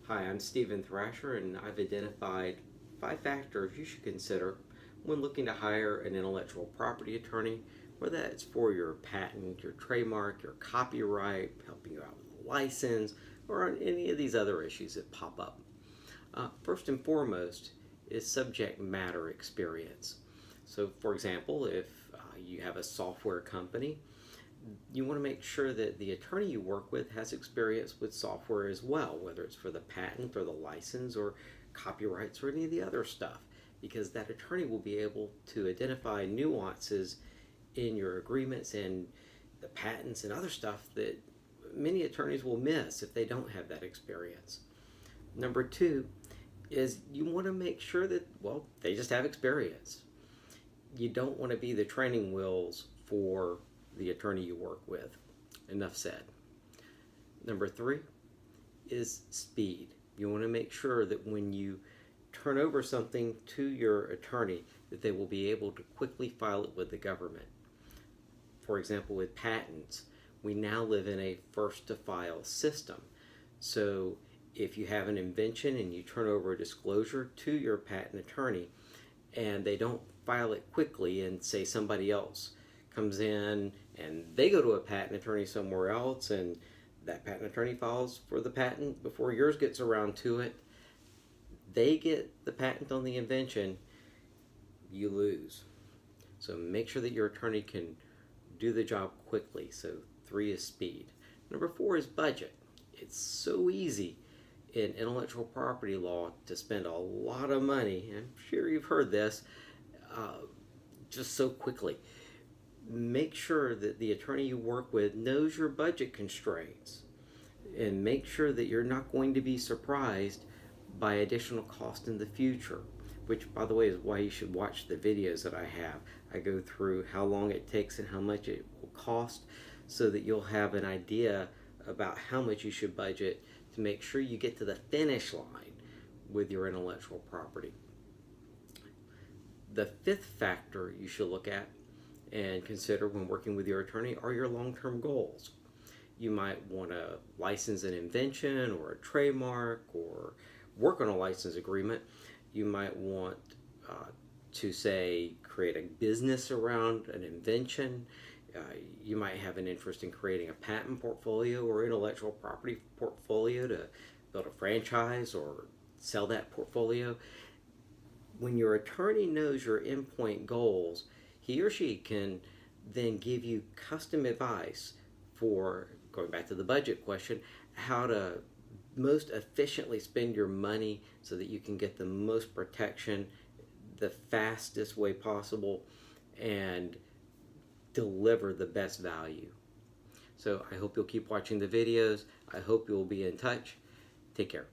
Hi, I'm Stephen Thrasher, and I've identified 5 factors you should consider when looking to hire an intellectual property attorney, whether that's for your patent, your trademark, your copyright, helping you out with a license, or on any of these other issues that pop up. First and foremost is subject matter experience. So, for example, if you have a software company, you want to make sure that the attorney you work with has experience with software as well, whether it's for the patent or the license or copyrights or any of the other stuff, because that attorney will be able to identify nuances in your agreements and the patents and other stuff that many attorneys will miss if they don't have that experience. Number two is you want to make sure that, well, they just have experience. You don't want to be the training wheels for the attorney you work with. Enough said. Number three is speed. You want to make sure that when you turn over something to your attorney, that they will be able to quickly file it with the government. For example, with patents, we now live in a first to file system. So if you have an invention and you turn over a disclosure to your patent attorney and they don't file it quickly, and say somebody else comes in and they go to a patent attorney somewhere else and that patent attorney files for the patent before yours gets around to it, they get the patent on the invention, you lose. So make sure that your attorney can do the job quickly. So 3 is speed. Number 4 is budget. It's so easy in intellectual property law to spend a lot of money, and I'm sure you've heard this, just so quickly. Make sure that the attorney you work with knows your budget constraints, and make sure that you're not going to be surprised by additional cost in the future, which, by the way, is why you should watch the videos that I have. I go through how long it takes and how much it will cost, so that you'll have an idea about how much you should budget to make sure you get to the finish line with your intellectual property. The 5th factor you should look at and consider when working with your attorney are your long-term goals. You might want to license an invention or a trademark or work on a license agreement. You might want to, say, create a business around an invention. You might have an interest in creating a patent portfolio or intellectual property portfolio to build a franchise or sell that portfolio. When your attorney knows your endpoint goals, he or she can then give you custom advice for, going back to the budget question, how to most efficiently spend your money so that you can get the most protection the fastest way possible and deliver the best value. So I hope you'll keep watching the videos. I hope you'll be in touch. Take care.